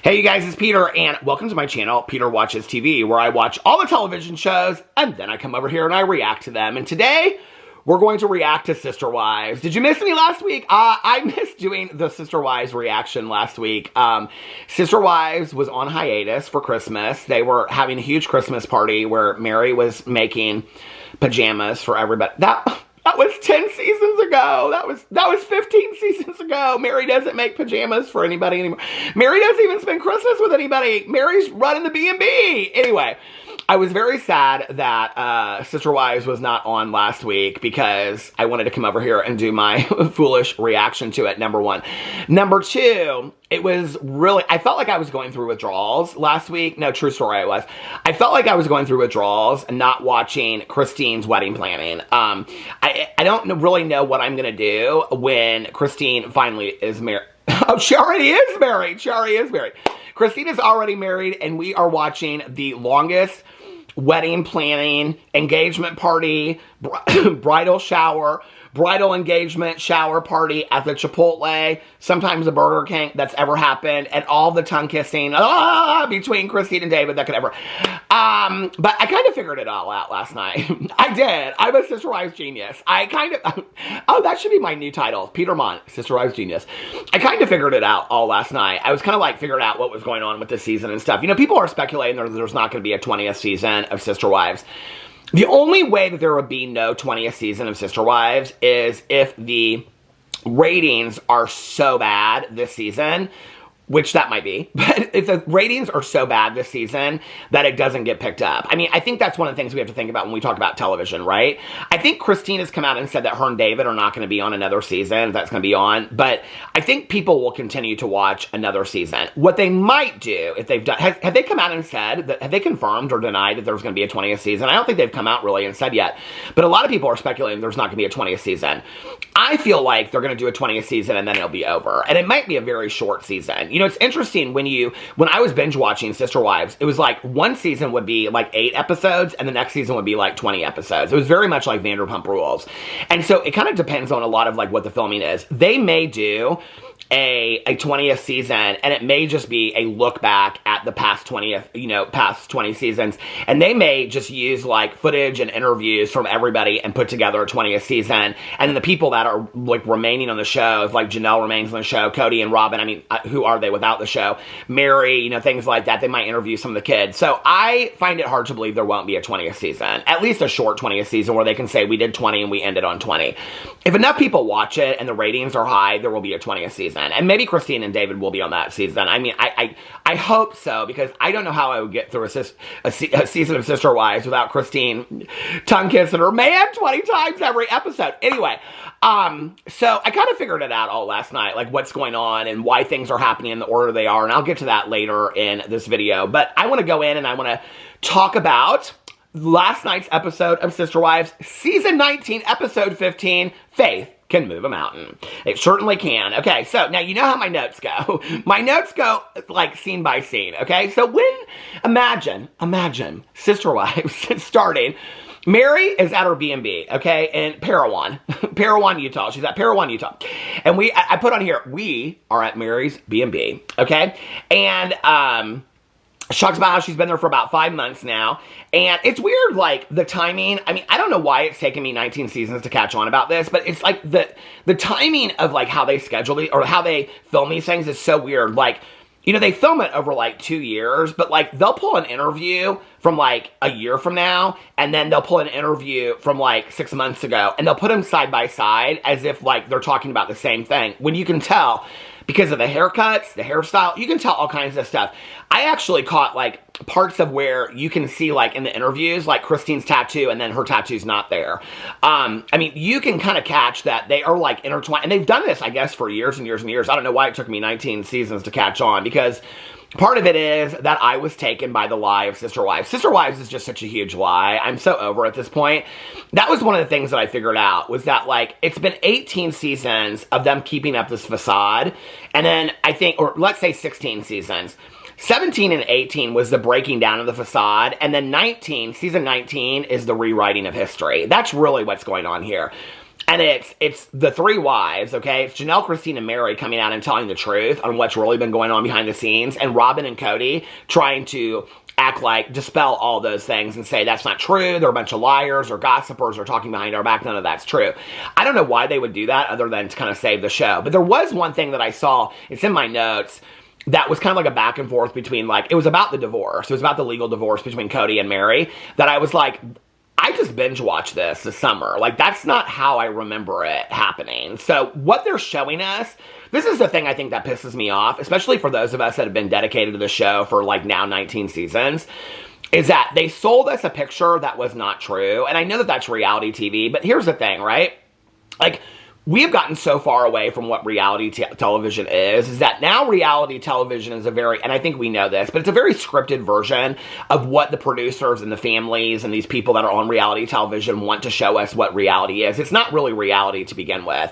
Hey you guys, it's Peter, and welcome to my channel, Peter Watches TV, where I watch all the television shows, and then I come over here and I react to them. And today, we're going to react to Sister Wives. Did you miss me last week? I missed doing the Sister Wives reaction last week. Sister Wives was on hiatus for Christmas. They were having a huge Christmas party where Meri was making pajamas for everybody. That was 10 seasons ago. That was 15 seasons ago. Meri doesn't make pajamas for anybody anymore. Meri doesn't even spend Christmas with anybody. Meri's running the B&B. Anyway, I was very sad that Sister Wives was not on last week because I wanted to come over here and do my foolish reaction to it, number one. Number two, it was really, I felt like I was going through withdrawals last week. No, true story, I was. I felt like I was going through withdrawals and not watching Christine's wedding planning. I don't really know what I'm going to do when Christine finally is married. Oh, she already is married. She already is married. Christine is already married, and we are watching the longest wedding planning, engagement party, bridal shower, bridal engagement shower party at the Chipotle, sometimes the Burger King, that's ever happened, and all the tongue kissing between Christine and David that could ever. But I kind of figured it all out last night. I did. I'm a Sister Wives genius. Oh, that should be my new title. Peter Mont, Sister Wives genius. I kind of figured it out all last night. I was kind of like figuring out what was going on with this season and stuff. You know, people are speculating there's not going to be a 20th season of Sister Wives. The only way that there would be no 20th season of Sister Wives is if the ratings are so bad this season, which that might be, but if the ratings are so bad this season that it doesn't get picked up. I mean, I think that's one of the things we have to think about when we talk about television, right? I think Christine has come out and said that her and David are not going to be on another season, that's going to be on, but I think people will continue to watch another season. What they might do, if they've done, have they come out and said, that have they confirmed or denied that there's going to be a 20th season? I don't think they've come out really and said yet, but a lot of people are speculating there's not going to be a 20th season. I feel like they're going to do a 20th season and then it'll be over, and it might be a very short season. You know, it's interesting when I was binge watching Sister Wives, it was like one season would be like 8 episodes and the next season would be like 20 episodes. It was very much like Vanderpump Rules. And so it kind of depends on a lot of like what the filming is. They may do a 20th season, and it may just be a look back at the past 20 seasons, and they may just use like footage and interviews from everybody and put together a 20th season, and then the people that are like remaining on the show, if like Janelle remains on the show, Kody and Robyn, I mean, who are they without the show? Meri, you know, things like that. They might interview some of the kids. So I find it hard to believe there won't be a 20th season, at least a short 20th season where they can say we did 20 and we ended on 20. If enough people watch it and the ratings are high, there will be a 20th season. And maybe Christine and David will be on that season. I mean, I hope so, because I don't know how I would get through a season of Sister Wives without Christine tongue kissing her man 20 times every episode. Anyway, so I kind of figured it out all last night, like what's going on and why things are happening in the order they are, and I'll get to that later in this video. But I want to go in and I want to talk about last night's episode of Sister Wives, Season 19, Episode 15, Faith Can Move a Mountain. It certainly can. Okay, so now you know how my notes go. My notes go like scene by scene, okay? So imagine Sister Wives starting. Meri is at her B&B, okay, in Parowan, Utah. She's at Parowan, Utah. And I put on here, we are at Meri's B&B, okay? And, she talks about how she's been there for about 5 months now, and it's weird, like, the timing. I mean, I don't know why it's taken me 19 seasons to catch on about this, but it's like the timing of, like, how they schedule these, or how they film these things is so weird. Like, you know, they film it over, like, 2 years, but, like, they'll pull an interview from, like, a year from now, and then they'll pull an interview from, like, 6 months ago, and they'll put them side by side as if, like, they're talking about the same thing, when you can tell, because of the haircuts, the hairstyle, you can tell all kinds of stuff. I actually caught, like, parts of where you can see, like, in the interviews, like, Christine's tattoo, and then her tattoo's not there. I mean, you can kind of catch that they are, like, intertwined, and they've done this, I guess, for years and years and years. I don't know why it took me 19 seasons to catch on, because part of it is that I was taken by the lie of Sister Wives. Sister Wives is just such a huge lie. I'm so over at this point. That was one of the things that I figured out, was that, like, it's been 18 seasons of them keeping up this facade, and then I think, or let's say 16 seasons. 17 and 18 was the breaking down of the facade, and then season 19 is the rewriting of history. That's really what's going on here. And it's the three wives, okay? It's Janelle, Christine, and Meri coming out and telling the truth on what's really been going on behind the scenes, and Robyn and Kody trying to act like, dispel all those things and say that's not true, they're a bunch of liars or gossipers or talking behind our back, none of that's true. I don't know why they would do that other than to kind of save the show. But there was one thing that I saw, it's in my notes, that was kind of like a back and forth between, like, it was about the divorce. It was about the legal divorce between Kody and Meri, that I was like, I just binge watched this summer. Like, that's not how I remember it happening. So what they're showing us, this is the thing I think that pisses me off, especially for those of us that have been dedicated to the show for like now 19 seasons, is that they sold us a picture that was not true. And I know that that's reality TV, but here's the thing, right? Like, we have gotten so far away from what reality television is that now reality television is a very, and I think we know this, but it's a very scripted version of what the producers and the families and these people that are on reality television want to show us what reality is. It's not really reality to begin with.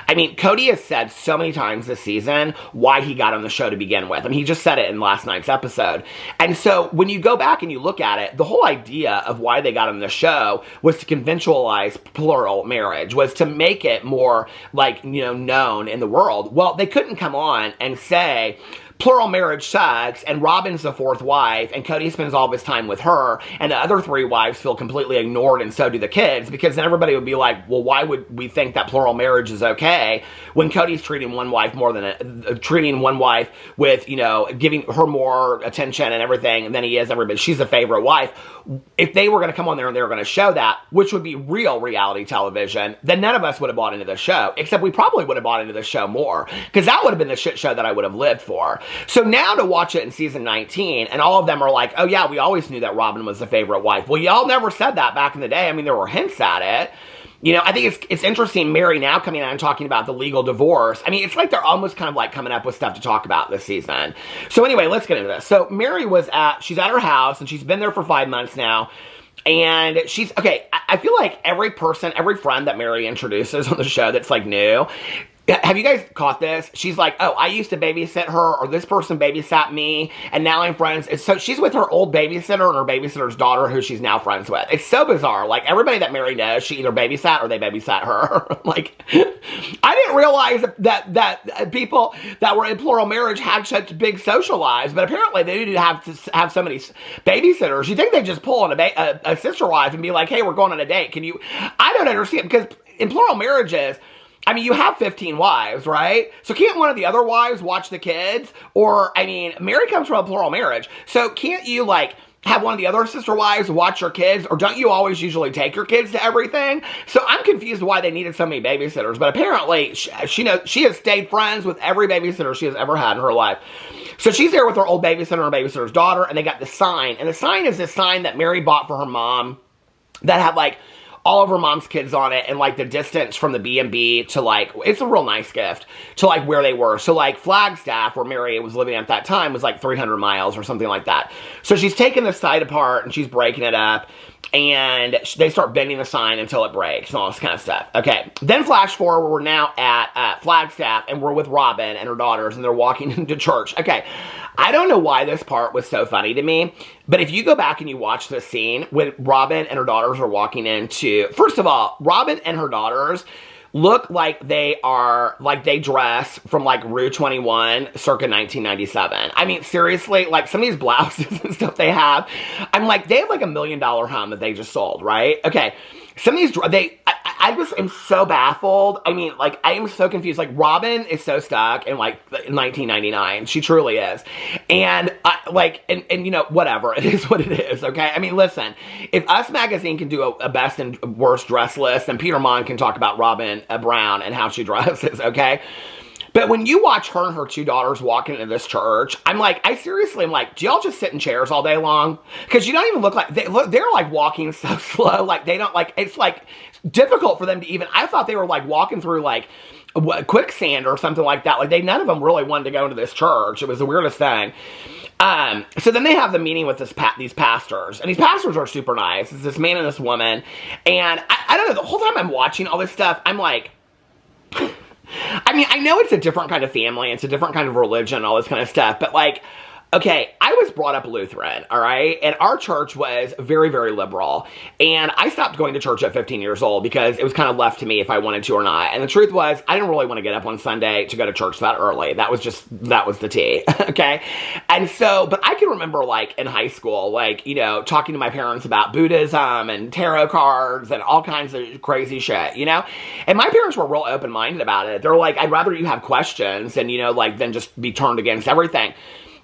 I mean, Kody has said so many times this season why he got on the show to begin with. I mean, he just said it in last night's episode. And so when you go back and you look at it, the whole idea of why they got on the show was to conventionalize plural marriage, was to make it more, like, you know, known in the world. Well, they couldn't come on and say plural marriage sucks, and Robyn's the fourth wife, and Kody spends all of his time with her, and the other three wives feel completely ignored, and so do the kids, because then everybody would be like, well, why would we think that plural marriage is okay when Cody's treating one wife more than treating one wife with, you know, giving her more attention and everything than he is everybody. She's a favorite wife. If they were going to come on there and they were going to show that, which would be real reality television, then none of us would have bought into the show, except we probably would have bought into the show more, because that would have been the shit show that I would have lived for. So now to watch it in season 19, and all of them are like, oh yeah, we always knew that Robyn was the favorite wife. Well, y'all never said that back in the day. I mean, there were hints at it. You know, I think it's interesting, Meri now coming out and talking about the legal divorce. I mean, it's like they're almost kind of like coming up with stuff to talk about this season. So anyway, let's get into this. So Meri she's at her house, and she's been there for 5 months now. And she's, okay, I feel like every friend that Meri introduces on the show that's like new, have you guys caught this? She's like, oh, I used to babysit her, or this person babysat me, and now I'm friends. And so she's with her old babysitter and her babysitter's daughter, who she's now friends with. It's so bizarre. Like, everybody that Meri knows, she either babysat or they babysat her. Like, I didn't realize that people that were in plural marriage had such big social lives, but apparently they do have to have so many babysitters. You think they just pull on a sister wife and be like, hey, we're going on a date. Can you? I don't understand, because in plural marriages, I mean, you have 15 wives, right? So can't one of the other wives watch the kids? Or, I mean, Meri comes from a plural marriage. So can't you, like, have one of the other sister wives watch your kids? Or don't you always usually take your kids to everything? So I'm confused why they needed so many babysitters. But apparently, she has stayed friends with every babysitter she has ever had in her life. So she's there with her old babysitter and her babysitter's daughter, and they got the sign. And the sign is this sign that Meri bought for her mom that had, like, all of her mom's kids on it, and like the distance from the B&B to, like, it's a real nice gift, to like where they were. So like Flagstaff, where Meri was living at that time, was like 300 miles or something like that. So she's taking the site apart and she's breaking it up, and they start bending the sign until it breaks and all this kind of stuff. Okay, then flash forward, we're now at Flagstaff, and we're with Robyn and her daughters, and they're walking into church. Okay, I don't know why this part was so funny to me, but if you go back and you watch this scene when Robyn and her daughters are walking into, first of all, Robyn and her daughters look like they dress from like Rue 21 circa 1997. I mean, seriously, like some of these blouses and stuff they have, I'm like, they have like $1 million home that they just sold, right? Okay. Some of these, I just am so baffled. I mean, like, I am so confused. Like, Robyn is so stuck in, like, 1999. She truly is. And, and you know, whatever. It is what it is, okay? I mean, listen, if Us Magazine can do a best and worst dress list, then Peter Mon can talk about Robyn Brown and how she dresses, okay? But when you watch her and her two daughters walking into this church, I'm like, I seriously am like, do y'all just sit in chairs all day long? Because you don't even look like, they're like walking so slow, like they don't, like, it's like difficult for them to even, I thought they were like walking through like quicksand or something like that. Like none of them really wanted to go into this church. It was the weirdest thing. So then they have the meeting with these pastors, and these pastors are super nice. It's this man and this woman, and I don't know, the whole time I'm watching all this stuff, I'm like, I mean, I know it's a different kind of family, it's a different kind of religion, all this kind of stuff, but like, Okay, I was brought up Lutheran, all right? And our church was very, very liberal. And I stopped going to church at 15 years old because it was kind of left to me if I wanted to or not. And the truth was, I didn't really want to get up on Sunday to go to church that early. That was the tea, okay? And so, but I can remember, like, in high school, like, you know, talking to my parents about Buddhism and tarot cards and all kinds of crazy shit, you know? And my parents were real open-minded about it. They're like, I'd rather you have questions and, you know, like, than just be turned against everything.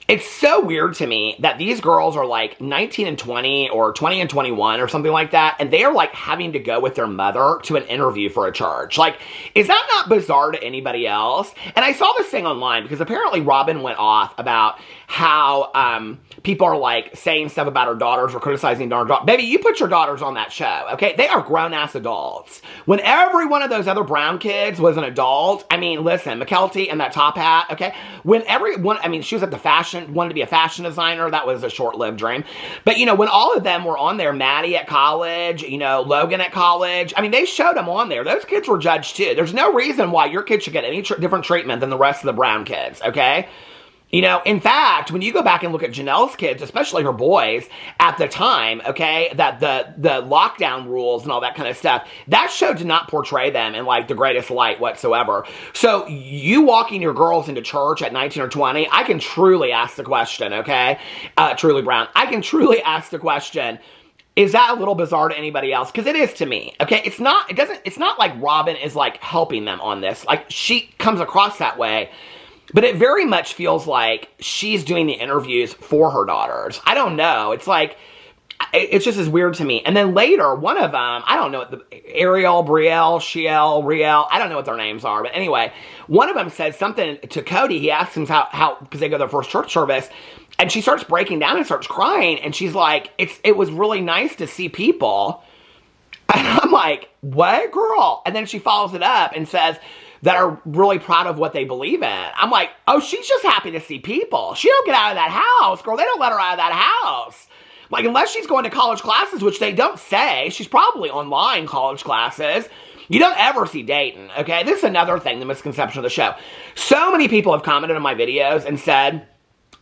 It's so weird to me that these girls are like 19 and 20 or 20 and 21 or something like that, and they are like having to go with their mother to an interview for a church. Like, is that not bizarre to anybody else? And I saw this thing online because apparently Robyn went off about how people are like saying stuff about her daughters or criticizing their daughters. Baby, you put your daughters on that show, okay? They are grown-ass adults. When every one of those other brown kids was an adult, I mean, listen, McKelty and that top hat, okay? When everyone, I mean, she was at the fashion, wanted to be a fashion designer. That was a short-lived dream. But, you know, when all of them were on there, Maddie at college, you know, Logan at college, I mean, they showed them on there. Those kids were judged too. There's no reason why your kid should get any different treatment than the rest of the brown kids, okay? You know, in fact, when you go back and look at Janelle's kids, especially her boys, at the time, okay, that the lockdown rules and all that kind of stuff, that show did not portray them in, like, the greatest light whatsoever. So, you walking your girls into church at 19 or 20, I can truly ask the question, okay? Truly Brown, I can truly ask the question, is that a little bizarre to anybody else? Because it is to me, okay? It's not like Robyn is, like, helping them on this. Like, she comes across that way. But it very much feels like she's doing the interviews for her daughters. I don't know. It's like, it's just as weird to me. And then later, one of them, I don't know, Ariel, Brielle, Shiel, Riel, I don't know what their names are. But anyway, one of them says something to Cody. He asks him how, because they go to their first church service. And she starts breaking down and starts crying. And she's like, it was really nice to see people. And I'm like, what, girl? And then she follows it up and says, that are really proud of what they believe in. I'm like, oh, she's just happy to see people. She don't get out of that house, girl. They don't let her out of that house. Like, unless she's going to college classes, which they don't say. She's probably online college classes. You don't ever see Dayton, okay? This is another thing, the misconception of the show. So many people have commented on my videos and said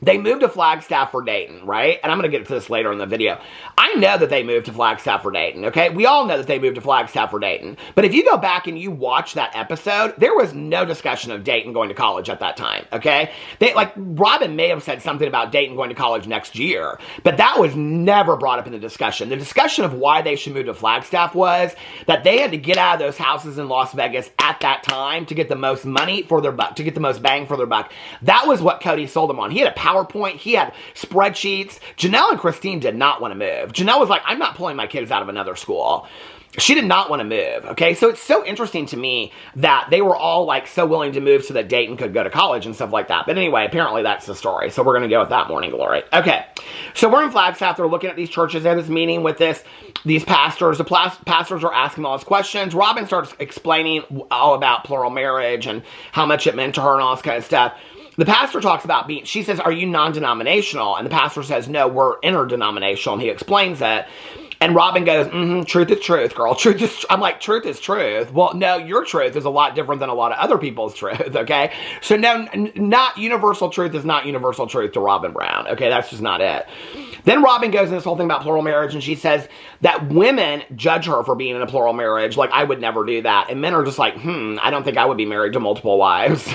they moved to Flagstaff for Dayton, right? And I'm going to get to this later in the video. I know that they moved to Flagstaff for Dayton, okay? We all know that they moved to Flagstaff for Dayton. But if you go back and you watch that episode, there was no discussion of Dayton going to college at that time, okay? Robyn may have said something about Dayton going to college next year, but that was never brought up in the discussion. The discussion of why they should move to Flagstaff was that they had to get out of those houses in Las Vegas at that time to get the most money for their buck, to get the most bang for their buck. That was what Cody sold them on. He had a PowerPoint, he had spreadsheets. Janelle and Christine did not want to move. Janelle was like, I'm not pulling my kids out of another school. She did not want to move, okay? So it's so interesting to me that they were all, like, so willing to move so that Dayton could go to college and stuff like that. But anyway, apparently that's the story. So we're going to go with that, Morning Glory. Okay, so we're in Flagstaff. They're looking at these churches. They have this meeting with these pastors. The pastors are asking all these questions. Robyn starts explaining all about plural marriage and how much it meant to her and all this kind of stuff. The pastor talks about she says, are you non-denominational? And the pastor says, no, we're interdenominational. And he explains it. And Robyn goes, truth is truth, girl. I'm like, truth is truth. Well, no, your truth is a lot different than a lot of other people's truth, okay? So no, not universal truth is not universal truth to Robyn Brown, okay? That's just not it. Then Robyn goes into this whole thing about plural marriage, and she says that women judge her for being in a plural marriage. Like, I would never do that. And men are just like, I don't think I would be married to multiple wives.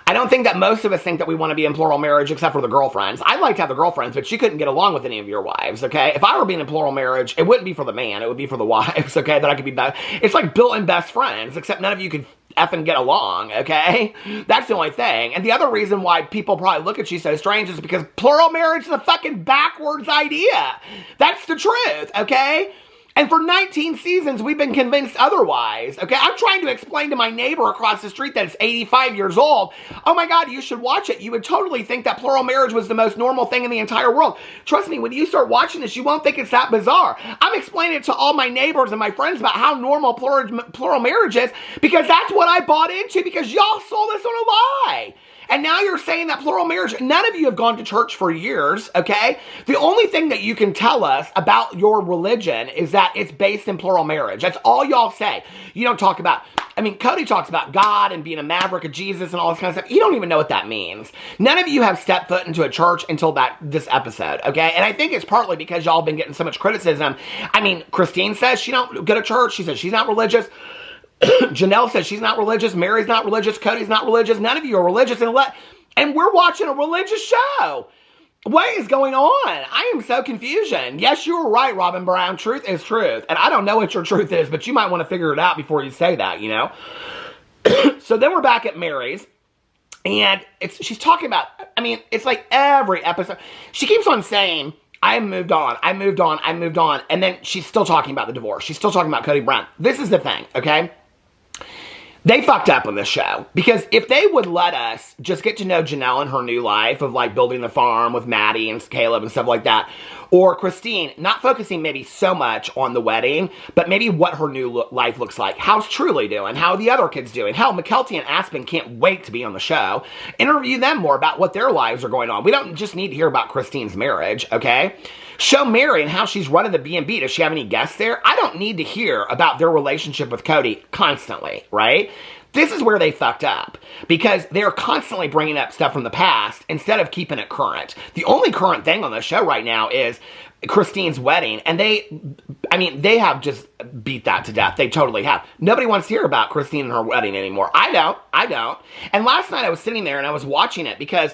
I don't think that most of us think that we want to be in plural marriage except for the girlfriends. I'd like to have the girlfriends, but she couldn't get along with any of your wives, okay? If I were being in plural marriage, it wouldn't be for the man, it would be for the wives, okay? That I could be best. It's like built-in best friends, except none of you could effing get along, okay? That's the only thing. And the other reason why people probably look at you so strange is because plural marriage is a fucking backwards idea. That's the truth, okay? And for 19 seasons, we've been convinced otherwise, okay? I'm trying to explain to my neighbor across the street that's 85 years old, oh my God, you should watch it. You would totally think that plural marriage was the most normal thing in the entire world. Trust me, when you start watching this, you won't think it's that bizarre. I'm explaining it to all my neighbors and my friends about how normal plural marriage is because that's what I bought into because y'all sold us on a lie. And now you're saying that plural marriage, none of you have gone to church for years, okay? The only thing that you can tell us about your religion is that it's based in plural marriage. That's all y'all say. You don't talk about I mean, Cody talks about God and being a maverick of Jesus and all this kind of stuff. You don't even know what that means. None of you have stepped foot into a church until this episode, okay? And I think it's partly because y'all been getting so much criticism. I mean, Christine says she don't go to church. She says she's not religious. Janelle says she's not religious. Meri's not religious. Cody's not religious. None of you are religious. And we're watching a religious show. What is going on? I am so confusion. Yes, you were right, Robyn Brown. Truth is truth. And I don't know what your truth is, but you might want to figure it out before you say that, you know? So then we're back at Meri's. And she's talking about, I mean, it's like every episode. She keeps on saying, I moved on. And then she's still talking about the divorce. She's still talking about Kody Brown. This is the thing, okay? They fucked up on this show, because if they would let us just get to know Janelle and her new life of like building the farm with Maddie and Caleb and stuff like that, or Christine, not focusing maybe so much on the wedding, but maybe what her new life looks like. How's Truly doing? How are the other kids doing? Hell, McKelty and Aspen can't wait to be on the show. Interview them more about what their lives are going on. We don't just need to hear about Christine's marriage, okay? Show Meri and how she's running the B&B. Does she have any guests there? I don't need to hear about their relationship with Kody constantly, right? This is where they fucked up, because they're constantly bringing up stuff from the past instead of keeping it current. The only current thing on the show right now is Christine's wedding, and they have just beat that to death. They totally have. Nobody wants to hear about Christine and her wedding anymore. I don't. And last night I was sitting there and I was watching it, because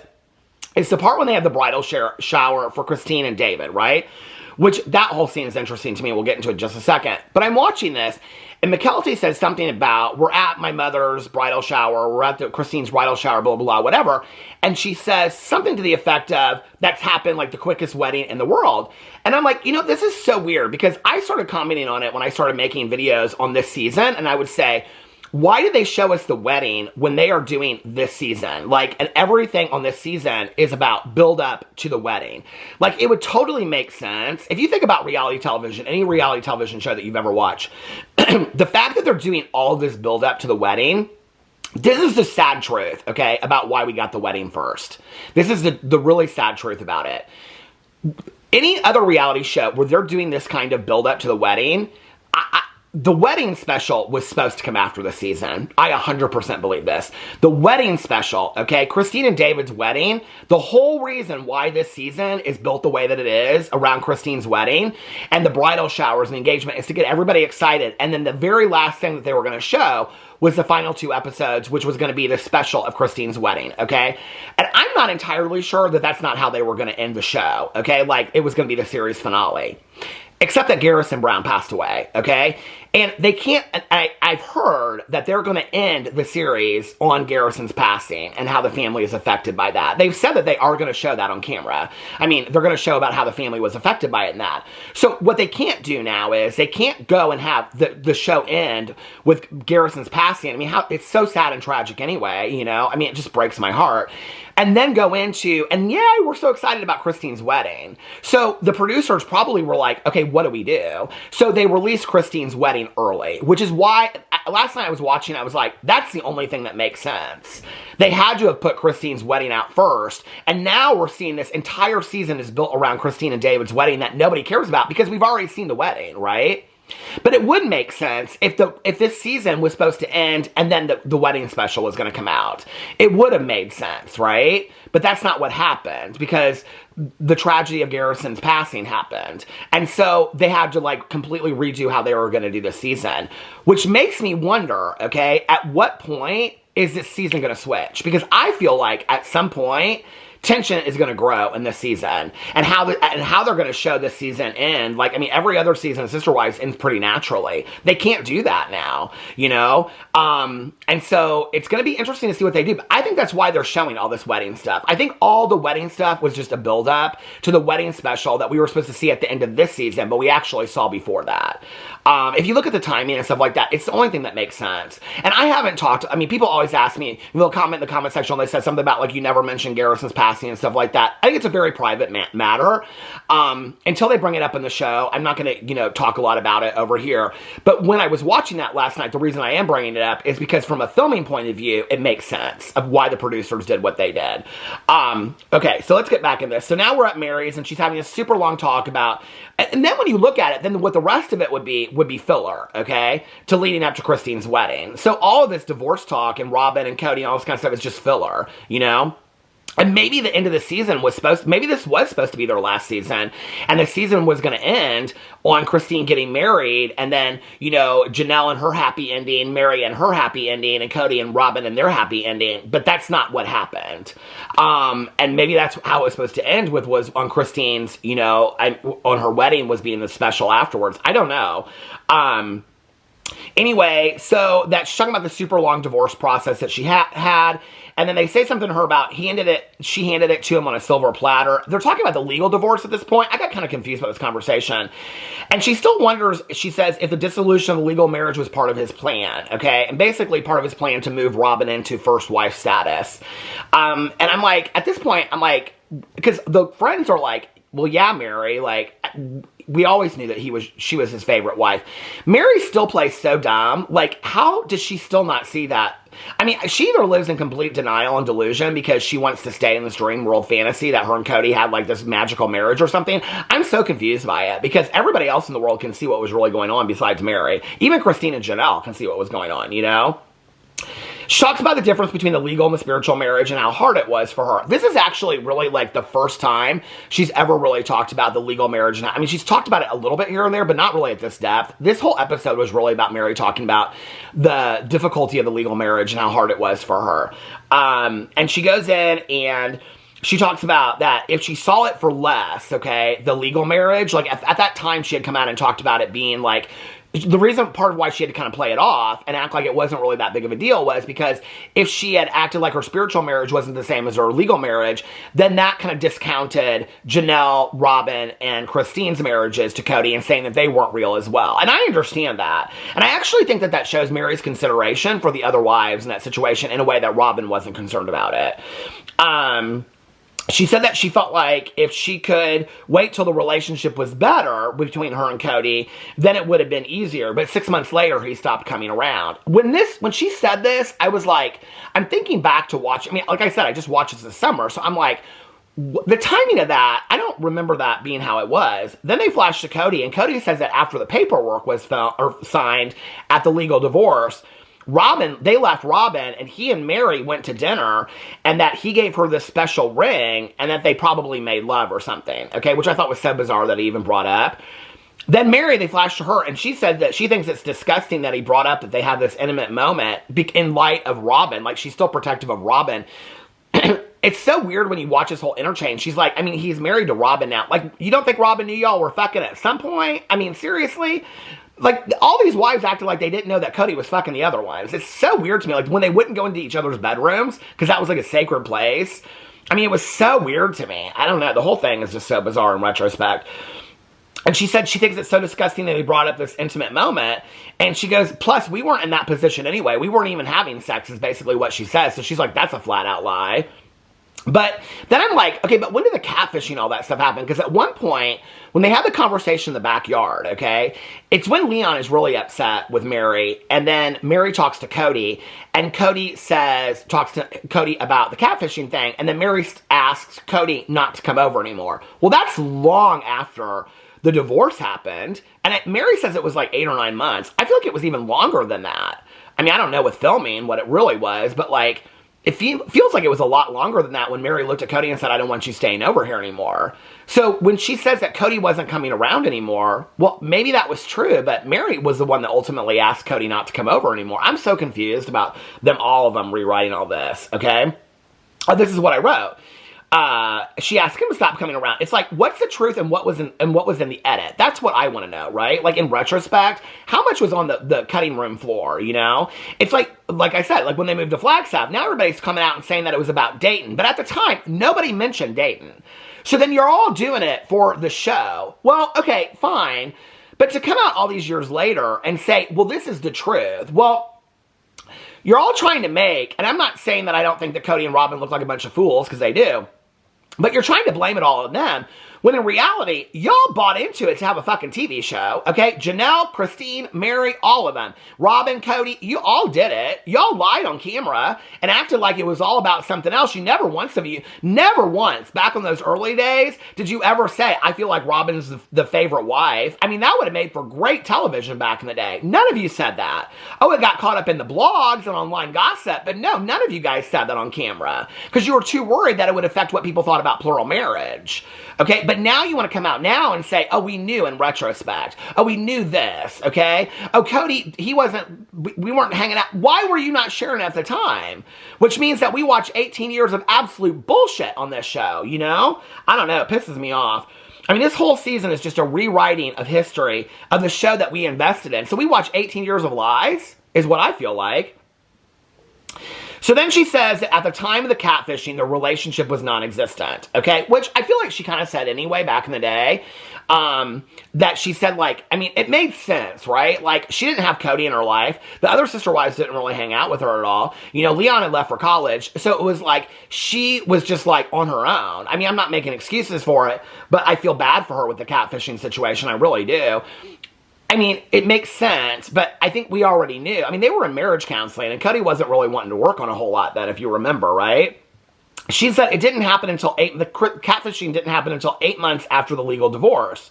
it's the part when they have the bridal shower for Christine and David, right? Which, that whole scene is interesting to me. We'll get into it in just a second. But I'm watching this, and McKelty says something about, we're at my mother's bridal shower, we're at Christine's bridal shower, blah, blah, blah, whatever. And she says something to the effect of, that's happened like the quickest wedding in the world. And I'm like, you know, this is so weird, because I started commenting on it when I started making videos on this season, and I would say, why did they show us the wedding when they are doing this season? Like, and everything on this season is about build up to the wedding. Like, it would totally make sense. If you think about reality television, any reality television show that you've ever watched, the fact that they're doing all this build up to the wedding, this is the sad truth, okay, about why we got the wedding first. This is the really sad truth about it. Any other reality show where they're doing this kind of build up to the wedding, the wedding special was supposed to come after the season. I 100% believe this. The wedding special, okay, Christine and David's wedding, the whole reason why this season is built the way that it is around Christine's wedding and the bridal showers and engagement is to get everybody excited. And then the very last thing that they were going to show was the final 2 episodes, which was going to be the special of Christine's wedding, okay? And I'm not entirely sure that that's not how they were going to end the show, okay? Like, it was going to be the series finale. Except that Garrison Brown passed away, okay? And they can't, I've heard that they're going to end the series on Garrison's passing and how the family is affected by that. They've said that they are going to show that on camera. I mean, they're going to show about how the family was affected by it and that. So what they can't do now is they can't go and have the show end with Garrison's passing. I mean, it's so sad and tragic anyway, you know? I mean, it just breaks my heart. And then go into, and yeah, we're so excited about Christine's wedding. So the producers probably were like, okay, what do we do? So they released Christine's wedding early, which is why, last night I was watching, I was like, that's the only thing that makes sense. They had to have put Christine's wedding out first, and now we're seeing this entire season is built around Christine and David's wedding that nobody cares about because we've already seen the wedding, right? But it would make sense if this season was supposed to end and then the wedding special was going to come out. It would have made sense, right? But that's not what happened because the tragedy of Garrison's passing happened. And so they had to like completely redo how they were going to do this season, which makes me wonder, okay, at what point is this season going to switch? Because I feel like at some point tension is going to grow in this season, and how they're going to show this season end. Like, I mean, every other season of Sister Wives ends pretty naturally. They can't do that now, you know? And so it's going to be interesting to see what they do. But I think that's why they're showing all this wedding stuff. I think all the wedding stuff was just a build up to the wedding special that we were supposed to see at the end of this season, but we actually saw before that. If you look at the timing and stuff like that, it's the only thing that makes sense. And I haven't talked, I mean, people always ask me, they'll comment in the comment section, they said something about like, you never mentioned Garrison's past Cassie and stuff like that. I think it's a very private matter. Until they bring it up in the show, I'm not going to, talk a lot about it over here. But when I was watching that last night, the reason I am bringing it up is because from a filming point of view, it makes sense of why the producers did what they did. Okay, so let's get back in this. So now we're at Meri's, and she's having a super long talk about, and then when you look at it, then what the rest of it would be filler, okay, to leading up to Christine's wedding. So all of this divorce talk and Robyn and Kody and all this kind of stuff is just filler, And maybe the end of the season maybe this was supposed to be their last season, and the season was going to end on Christine getting married, and then, Janelle and her happy ending, Meri and her happy ending, and Kody and Robyn and their happy ending, but that's not what happened. And maybe that's how it was supposed to end was on Christine's, on her wedding was being the special afterwards. I don't know. Anyway, so she's talking about the super long divorce process that she had, and then they say something to her about she handed it to him on a silver platter. They're talking about the legal divorce at this point. I got kind of confused about this conversation. And she still wonders, she says, if the dissolution of the legal marriage was part of his plan, okay? And basically part of his plan to move Robyn into first wife status. And I'm like, at this point, because the friends are like, well, yeah, Meri, we always knew that she was his favorite wife. Meri still plays so dumb. How does she still not see that? I mean, she either lives in complete denial and delusion because she wants to stay in this dream world fantasy that her and Kody had this magical marriage or something. I'm so confused by it because everybody else in the world can see what was really going on besides Meri. Even Christine and Janelle can see what was going on, She talks about the difference between the legal and the spiritual marriage and how hard it was for her. This is actually really the first time she's ever really talked about the legal marriage. And she's talked about it a little bit here and there, but not really at this depth. This whole episode was really about Meri talking about the difficulty of the legal marriage and how hard it was for her. And she goes in and she talks about that if she saw it for less, okay, the legal marriage, at that time she had come out and talked about it being the reason, part of why she had to kind of play it off and act like it wasn't really that big of a deal was because if she had acted like her spiritual marriage wasn't the same as her legal marriage, then that kind of discounted Janelle, Robyn, and Christine's marriages to Kody and saying that they weren't real as well. And I understand that. And I actually think that shows Meri's consideration for the other wives in that situation in a way that Robyn wasn't concerned about it. She said that she felt like if she could wait till the relationship was better between her and Kody, then it would have been easier. But 6 months later, he stopped coming around. When she said this, I was I'm thinking back to watch. Like I said, I just watched this summer. So I'm the timing of that, I don't remember that being how it was. Then they flash to Kody, and Kody says that after the paperwork was signed at the legal divorce, they left Robyn, and he and Meri went to dinner, and that he gave her this special ring, and that they probably made love or something, okay, which I thought was so bizarre that he even brought up. Then Meri, they flashed to her, and she said that she thinks it's disgusting that he brought up that they had this intimate moment in light of Robyn. She's still protective of Robyn. It's so weird when you watch this whole interchange. She's he's married to Robyn now. You don't think Robyn knew y'all were fucking at some point? Seriously? All these wives acted like they didn't know that Kody was fucking the other wives. It's so weird to me. When they wouldn't go into each other's bedrooms, because that was a sacred place. It was so weird to me. I don't know. The whole thing is just so bizarre in retrospect. And she said she thinks it's so disgusting that he brought up this intimate moment. And she goes, plus, we weren't in that position anyway. We weren't even having sex is basically what she says. So she's like, that's a flat out lie. But then I'm okay, but when did the catfishing, all that stuff happen? Because at one point, when they had the conversation in the backyard, okay, it's when Leon is really upset with Meri, and then Meri talks to Kody, and Kody talks to Kody about the catfishing thing, and then Meri asks Kody not to come over anymore. Well, that's long after the divorce happened, and Meri says it was 8 or 9 months. I feel like it was even longer than that. I don't know with filming what it really was, but it feels like it was a lot longer than that when Meri looked at Kody and said, I don't want you staying over here anymore. So when she says that Kody wasn't coming around anymore, well, maybe that was true, but Meri was the one that ultimately asked Kody not to come over anymore. I'm so confused about all of them rewriting all this, okay? This is what I wrote. She asked him to stop coming around. It's what's the truth and what was in the edit? That's what I want to know, right? In retrospect, how much was on the cutting room floor, It's like I said, when they moved to Flagstaff, now everybody's coming out and saying that it was about Dayton. But at the time, nobody mentioned Dayton. So then you're all doing it for the show. Well, okay, fine. But to come out all these years later and say, well, this is the truth. Well, you're all trying to make, and I'm not saying that I don't think that Kody and Robyn look like a bunch of fools, because they do. But you're trying to blame it all on them, when in reality, y'all bought into it to have a fucking TV show, okay? Janelle, Christine, Meri, all of them. Robyn, Cody, you all did it. Y'all lied on camera and acted like it was all about something else. Never once, back in those early days, did you ever say, I feel like Robyn's the favorite wife. I mean, that would have made for great television back in the day. None of you said that. Oh, it got caught up in the blogs and online gossip, but no, none of you guys said that on camera because you were too worried that it would affect what people thought about plural marriage. Okay, but now you want to come out now and say, oh, we knew in retrospect. Oh, we knew this, okay? Oh, Cody, we weren't hanging out. Why were you not sharing it at the time? Which means that we watched 18 years of absolute bullshit on this show, you know? I don't know, it pisses me off. I mean, this whole season is just a rewriting of history of the show that we invested in. So we watched 18 years of lies, is what I feel like. So then she says that at the time of the catfishing, the relationship was non-existent, okay? Which I feel like she kind of said anyway back in the day. That she said, like, I mean, it made sense, right? Like, she didn't have Cody in her life. The other sister wives didn't really hang out with her at all. You know, Leon had left for college. So it was like, she was just like on her own. I mean, I'm not making excuses for it, but I feel bad for her with the catfishing situation. I really do. I mean, it makes sense, but I think we already knew. I mean, they were in marriage counseling, and Cody wasn't really wanting to work on a whole lot then, if you remember, right? She said it didn't happen until the catfishing didn't happen until 8 months after the legal divorce.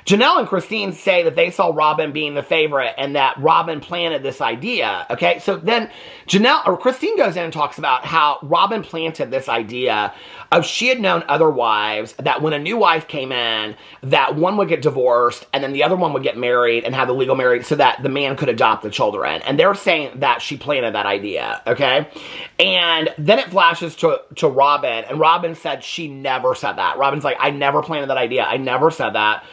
Janelle and Christine say that they saw Robyn being the favorite and that Robyn planted this idea, okay? So then Christine goes in and talks about how Robyn planted this idea of she had known other wives that when a new wife came in, that one would get divorced and then the other one would get married and have the legal marriage so that the man could adopt the children. And they're saying that she planted that idea, okay? And then it flashes to Robyn, and Robyn said she never said that. Robyn's like, I never planted that idea. I never said that.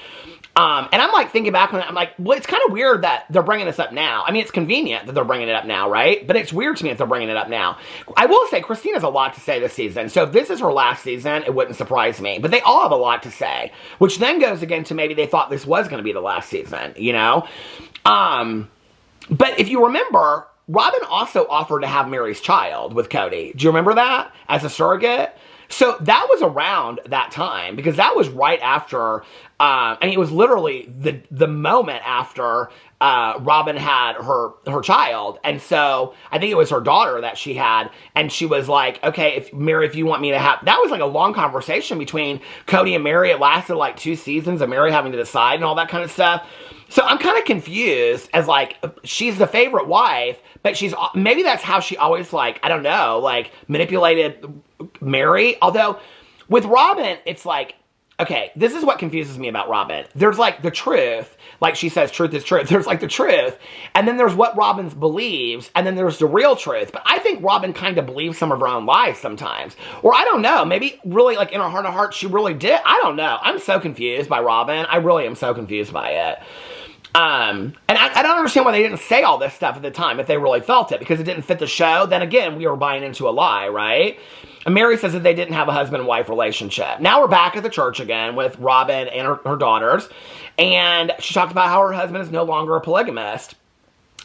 And I'm like thinking back on it, I'm like, well, it's kind of weird that they're bringing this up now. I mean, it's convenient that they're bringing it up now, right? But it's weird to me that they're bringing it up now. I will say, Christine has a lot to say this season. So if this is her last season, it wouldn't surprise me. But they all have a lot to say, which then goes again to maybe they thought this was going to be the last season, you know? But if you remember, Robyn also offered to have Meri's child with Cody. Do you remember that? As a surrogate? So that was around that time, because that was right after, I mean, it was literally the moment after Robyn had her child. And so I think it was her daughter that she had, and she was like, okay, Meri, if you want me to have, that was like a long conversation between Cody and Meri. It lasted like 2 seasons of Meri having to decide and all that kind of stuff. So I'm kind of confused as like, she's the favorite wife, but maybe that's how she always like, I don't know, like manipulated Meri. Although with Robyn, it's like, okay, this is what confuses me about Robyn. There's like the truth, like she says, truth is truth. There's like the truth, and then there's what Robyn believes, and then there's the real truth. But I think Robyn kind of believes some of her own lies sometimes. Or I don't know, maybe really like in her heart of hearts, she really did. I don't know. I'm so confused by Robyn. I really am so confused by it. And I don't understand why they didn't say all this stuff at the time if they really felt it, because it didn't fit the show. Then again, we were buying into a lie, right? And Meri says that they didn't have a husband and wife relationship. Now we're back at the church again with Robyn and her daughters. And she talked about how her husband is no longer a polygamist.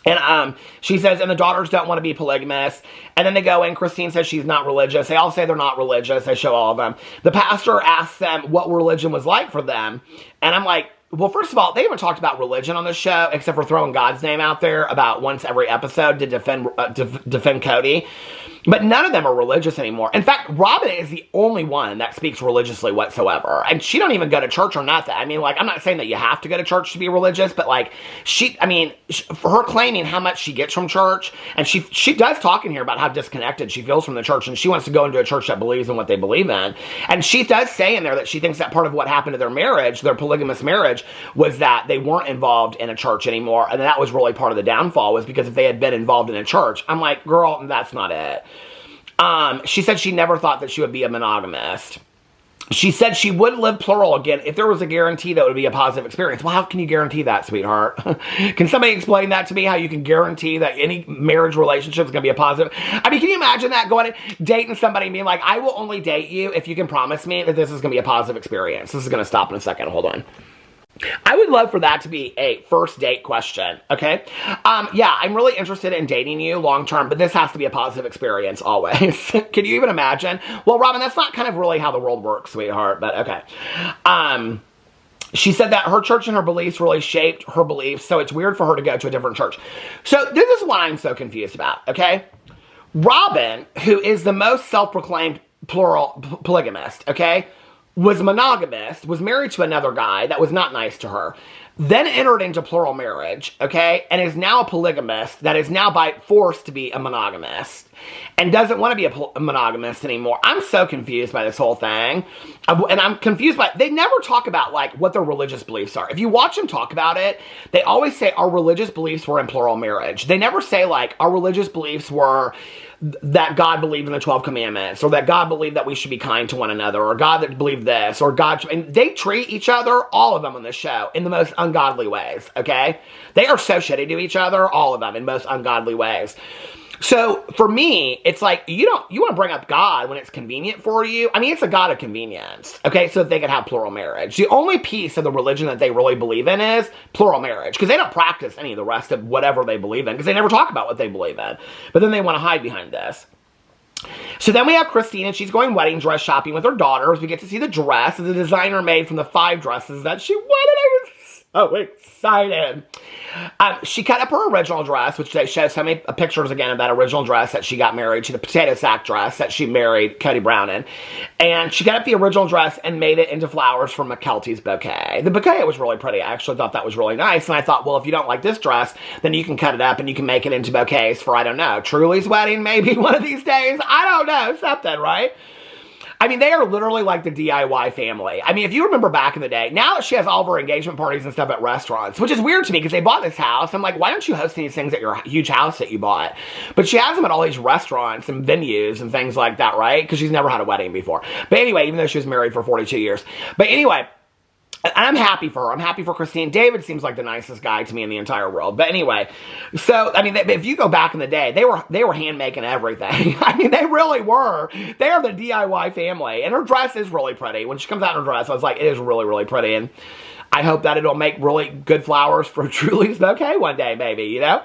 And she says, and the daughters don't want to be polygamous. And then they go in, Christine says she's not religious. They all say they're not religious. They show all of them. The pastor asks them what religion was like for them. And I'm like, well, first of all, they haven't talked about religion on this show, except for throwing God's name out there about once every episode to defend Cody. But none of them are religious anymore. In fact, Robyn is the only one that speaks religiously whatsoever. And she don't even go to church or nothing. I mean, like, I'm not saying that you have to go to church to be religious, but like, for her claiming how much she gets from church, and she does talk in here about how disconnected she feels from the church, and she wants to go into a church that believes in what they believe in. And she does say in there that she thinks that part of what happened to their marriage, their polygamous marriage, was that they weren't involved in a church anymore. And that was really part of the downfall, was because if they had been involved in a church. I'm like, girl, that's not it. She said she never thought that she would be a monogamist. She said she would live plural again if there was a guarantee that it would be a positive experience. Well, how can you guarantee that, sweetheart? Can somebody explain that to me, how you can guarantee that any marriage relationship is going to be a positive? I mean, can you imagine that, going and dating somebody and being like, I will only date you if you can promise me that this is going to be a positive experience. This is going to stop in a second. Hold on. I would love for that to be a first date question, okay? Yeah, I'm really interested in dating you long term, but this has to be a positive experience always. Can you even imagine? Well, Robyn, that's not kind of really how the world works, sweetheart, but okay. She said that her church and her beliefs really shaped her beliefs, so it's weird for her to go to a different church. So this is what I'm so confused about, okay? Robyn, who is the most self-proclaimed polygamist, okay, was monogamist, was married to another guy that was not nice to her, then entered into plural marriage, okay, and is now a polygamist that is now by forced to be a monogamist and doesn't want to be a monogamist anymore. I'm so confused by this whole thing. And I'm confused by, they never talk about, like, what their religious beliefs are. If you watch them talk about it, they always say our religious beliefs were in plural marriage. They never say, like, our religious beliefs were that God believed in the 12 commandments, or that God believed that we should be kind to one another, or God that believed this, or God, and they treat each other, all of them on this show, in the most ungodly ways, okay? They are so shitty to each other, all of them, in most ungodly ways. So, for me, it's like, you want to bring up God when it's convenient for you. I mean, it's a God of convenience, okay, so that they can have plural marriage. The only piece of the religion that they really believe in is plural marriage, because they don't practice any of the rest of whatever they believe in, because they never talk about what they believe in. But then they want to hide behind this. So then we have Christine, and she's going wedding dress shopping with her daughters. We get to see the dress that the designer made from the 5 dresses that she wanted. I was so excited. She cut up her original dress, which they show so many pictures again of that original dress that she got married to, the potato sack dress that she married Kody Brown in. And she cut up the original dress and made it into flowers from McKelty's bouquet. The bouquet was really pretty. I actually thought that was really nice. And I thought, well, if you don't like this dress, then you can cut it up and you can make it into bouquets for, I don't know, Truly's wedding maybe one of these days. I don't know, something, right? I mean, they are literally like the DIY family. I mean, if you remember back in the day, now she has all of her engagement parties and stuff at restaurants, which is weird to me because they bought this house. I'm like, why don't you host these things at your huge house that you bought? But she has them at all these restaurants and venues and things like that, right? Because she's never had a wedding before. But anyway, even though she was married for 42 years. But anyway, and I'm happy for her. I'm happy for Christine. David seems like the nicest guy to me in the entire world. But anyway, so, I mean, if you go back in the day, they were hand-making everything. I mean, they really were. They are the DIY family. And her dress is really pretty. When she comes out in her dress, I was like, it is really, really pretty. And I hope that it'll make really good flowers for Truly's bouquet one day, maybe, you know?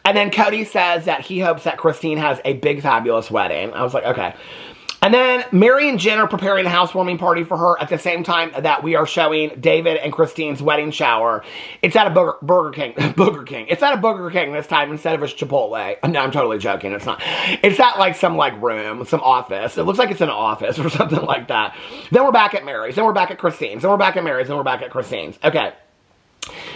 And then Cody says that he hopes that Christine has a big, fabulous wedding. I was like, okay. And then Meri and Jen are preparing a housewarming party for her at the same time that we are showing David and Christine's wedding shower. It's at a Burger King. It's at a Burger King this time instead of a Chipotle. No, I'm totally joking. It's not. It's at like some room, some office. It looks like it's an office or something like that. Then we're back at Meri's. Then we're back at Christine's. Then we're back at Meri's. Then we're back at Christine's. Okay.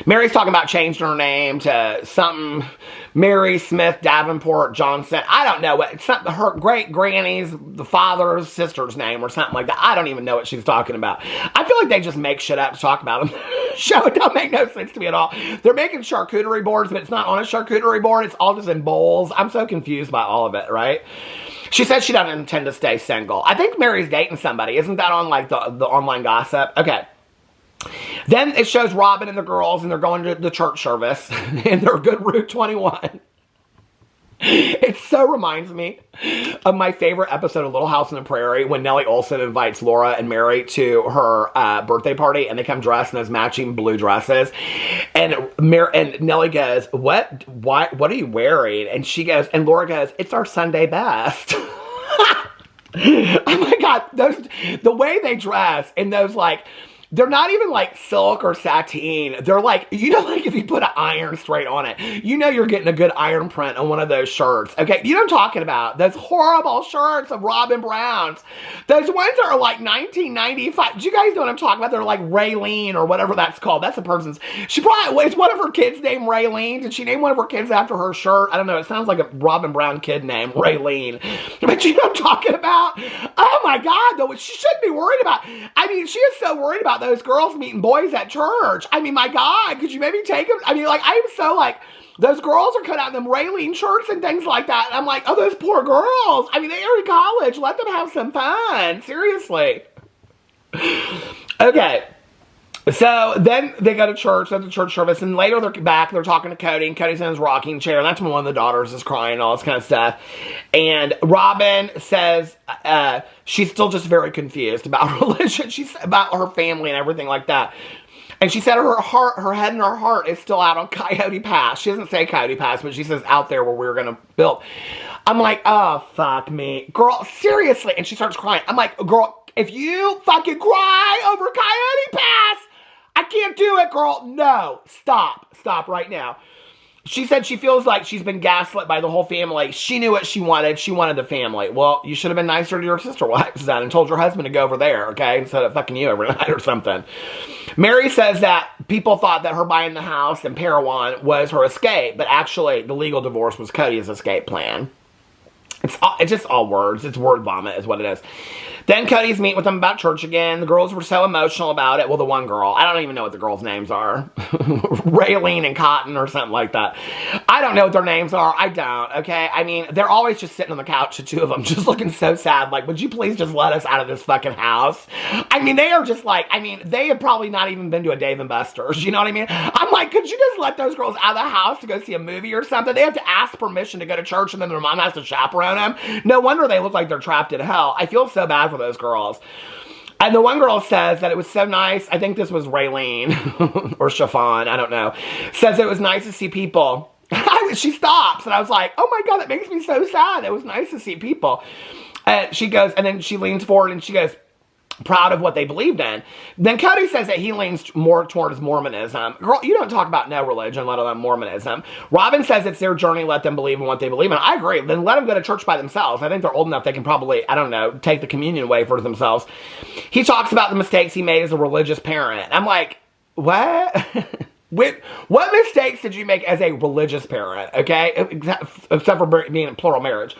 Meri's talking about changing her name to something Meri Smith Davenport Johnson. I don't know what, it's something, her great granny's, the father's sister's name or something like that. I don't even know what she's talking about. I feel like they just make shit up to talk about them. Show it don't make no sense to me at all. They're making charcuterie boards, but it's not on a charcuterie board. It's all just in bowls. I'm so confused by all of it, right? She said she doesn't intend to stay single. I think Meri's dating somebody. Isn't that on like the online gossip? Okay. Then it shows Robyn and the girls, and they're going to the church service, and they're good Route 21. It so reminds me of my favorite episode of Little House on the Prairie when Nellie Olson invites Laura and Meri to her birthday party, and they come dressed in those matching blue dresses. And Nellie goes, what are you wearing? And she goes, and Laura goes, it's our Sunday best. Oh my God, the way they dress in those they're not even like silk or sateen. They're like, you know, like if you put an iron straight on it, you know you're getting a good iron print on one of those shirts. Okay, you know what I'm talking about? Those horrible shirts of Robyn Brown's. Those ones are like 1995. Do you guys know what I'm talking about? They're like Raylene or whatever that's called. That's a person's. She probably, is one of her kids named Raylene? Did she name one of her kids after her shirt? I don't know. It sounds like a Robyn Brown kid name, Raylene. But you know what I'm talking about? Oh my God, though, she shouldn't be worried about. I mean, she is so worried about those girls meeting boys at church. I mean, my God, could you maybe take them? I mean, like, I'm so those girls are cut out in them Raylene shirts and things like that. And I'm like, oh, those poor girls. I mean, they are in college. Let them have some fun. Seriously. Okay. So then they go to church, at the church service, and later they're back, they're talking to Cody, and Cody's in his rocking chair, and that's when one of the daughters is crying and all this kind of stuff. And Robyn says she's still just very confused about religion. She's about her family and everything like that. And she said her head and her heart is still out on Coyote Pass. She doesn't say Coyote Pass, but she says out there where we were going to build. I'm like, oh, fuck me. Girl, seriously. And she starts crying. I'm like, girl, if you fucking cry over Coyote Pass, I can't do it, girl. No, stop. Stop right now. She said she feels like she's been gaslit by the whole family. She knew what she wanted. She wanted the family. Well, you should have been nicer to your sister wives then and told your husband to go over there, okay? Instead of fucking you every night or something. Meri says that people thought that her buying the house in Parowan was her escape, but actually the legal divorce was Cody's escape plan. It's just all words. It's word vomit is what it is. Then Cody's meeting with them about church again. The girls were so emotional about it. Well, the one girl. I don't even know what the girls' names are. Raylene and Cotton or something like that. I don't know what their names are. I don't, okay? I mean, they're always just sitting on the couch, the two of them, just looking so sad. Like, would you please just let us out of this fucking house? I mean, they are just like, I mean, they have probably not even been to a Dave & Buster's. You know what I mean? I'm like, could you just let those girls out of the house to go see a movie or something? They have to ask permission to go to church and then their mom has to chaperone them. No wonder they look like they're trapped in hell. I feel so bad for those girls. And the one girl says that it was so nice. I think this was Raylene or Chiffon. I don't know. Says it was nice to see people. She stops and I was like, oh my God, that makes me so sad. It was nice to see people. And she goes, and then she leans forward and she goes, proud of what they believed in. Then Cody says that he leans more towards Mormonism. Girl, you don't talk about no religion, let alone Mormonism. Robyn says it's their journey, let them believe in what they believe in. I agree. Then let them go to church by themselves. I think they're old enough they can probably, I don't know, take the communion way for themselves. He talks about the mistakes he made as a religious parent. I'm like, what? What mistakes did you make as a religious parent, okay? Except for being in plural marriage.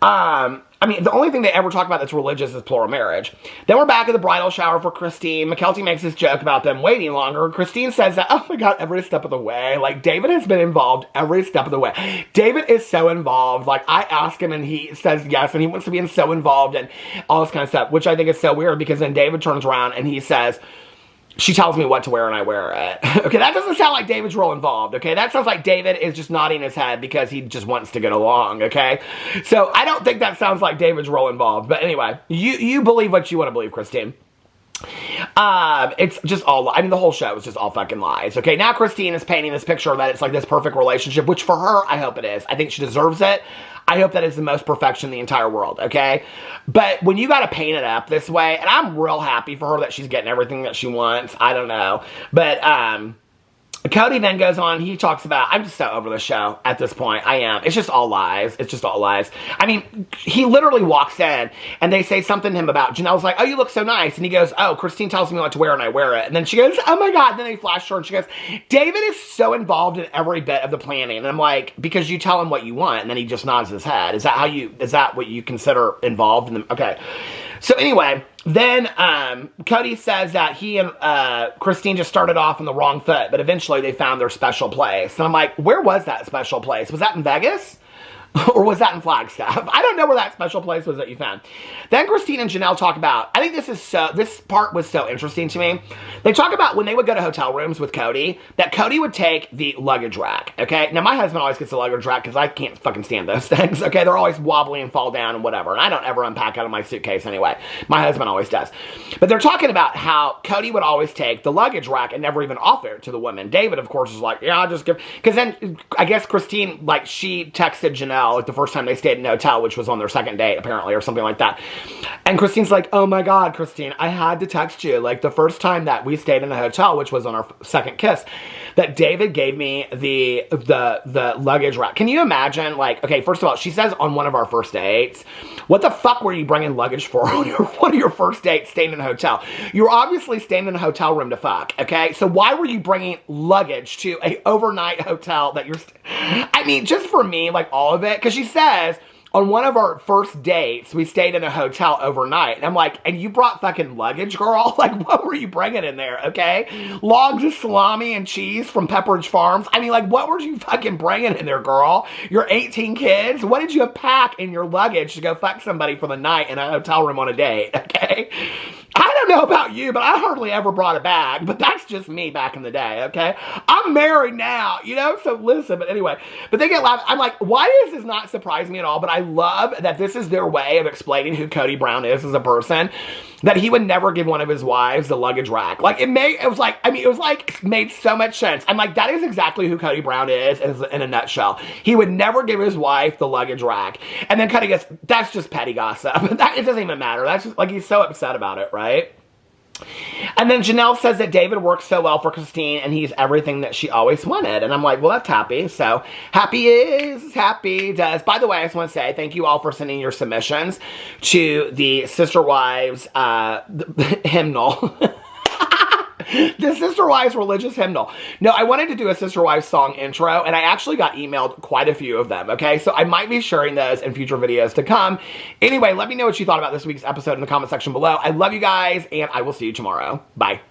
I mean, the only thing they ever talk about that's religious is plural marriage. Then we're back at the bridal shower for Christine. McKelty makes this joke about them waiting longer. Christine says that, oh my God, every step of the way. Like, David has been involved every step of the way. David is so involved. Like, I ask him and he says yes, and he wants to be so involved and all this kind of stuff, which I think is so weird because then David turns around and he says, she tells me what to wear and I wear it. Okay, that doesn't sound like David's real involved, okay? That sounds like David is just nodding his head because he just wants to get along, okay? So I don't think that sounds like David's real involved. But anyway, you believe what you want to believe, Christine. It's just all, I mean, the whole show is just all fucking lies. Okay, now Christine is painting this picture that it's like this perfect relationship, which for her, I hope it is. I think she deserves it. I hope that is the most perfection in the entire world, okay? But when you gotta paint it up this way, and I'm real happy for her that she's getting everything that she wants, I don't know. But, Cody then goes on, he talks about, I'm just so over the show at this point. I am. It's just all lies. It's just all lies. I mean, he literally walks in and they say something to him about, Janelle's like, oh, you look so nice. And he goes, oh, Christine tells me what to wear and I wear it. And then she goes, oh my God. And then they flash her and she goes, David is so involved in every bit of the planning. And I'm like, because you tell him what you want. And then he just nods his head. Is that what you consider involved in the, okay. So anyway, then Cody says that he and Christine just started off on the wrong foot, but eventually they found their special place. And I'm like, where was that special place? Was that in Vegas? Or was that in Flagstaff? I don't know where that special place was that you found. Then Christine and Janelle talk about, I think this part was so interesting to me. They talk about when they would go to hotel rooms with Cody, that Cody would take the luggage rack, okay? Now, my husband always gets the luggage rack because I can't fucking stand those things, okay? They're always wobbly and fall down and whatever, and I don't ever unpack out of my suitcase anyway. My husband always does. But they're talking about how Cody would always take the luggage rack and never even offer it to the women. David, of course, is like, yeah, I'll just give, because then I guess Christine, like, she texted Janelle like the first time they stayed in a hotel, which was on their second date apparently or something like that. And Christine's like, oh my God, Christine, I had to text you like the first time that we stayed in the hotel, which was on our second kiss, that David gave me the luggage rack. Can you imagine, like, okay, first of all, she says on one of our first dates, what the fuck were you bringing luggage for on one of your first dates staying in a hotel? You're obviously staying in a hotel room to fuck, okay? So why were you bringing luggage to a overnight hotel that you're, I mean, just for me, like all of it, because she says, on one of our first dates, we stayed in a hotel overnight. And I'm like, and you brought fucking luggage, girl? Like, what were you bringing in there, okay? Logs of salami and cheese from Pepperidge Farms. I mean, like, what were you fucking bringing in there, girl? Your 18 kids? What did you pack in your luggage to go fuck somebody for the night in a hotel room on a date, okay? I don't know about you, but I hardly ever brought a bag, but that's just me back in the day, okay? I'm married now, you know, so listen, but anyway, but they get loud. I'm like, why does this not surprise me at all? But I love that this is their way of explaining who Kody Brown is as a person, that he would never give one of his wives the luggage rack. Like, it made so much sense. I'm like, that is exactly who Kody Brown is in a nutshell. He would never give his wife the luggage rack. And then Kody goes, that's just petty gossip. It doesn't even matter. That's just, like, he's so upset about it, right? And then Janelle says that David works so well for Christine and he's everything that she always wanted. And I'm like, well, that's happy. So happy is, happy does. By the way, I just want to say thank you all for sending your submissions to the Sister Wives hymnal. The Sister Wives religious hymnal. No, I wanted to do a Sister Wives song intro, and I actually got emailed quite a few of them, okay? So I might be sharing those in future videos to come. Anyway, let me know what you thought about this week's episode in the comment section below. I love you guys, and I will see you tomorrow. Bye.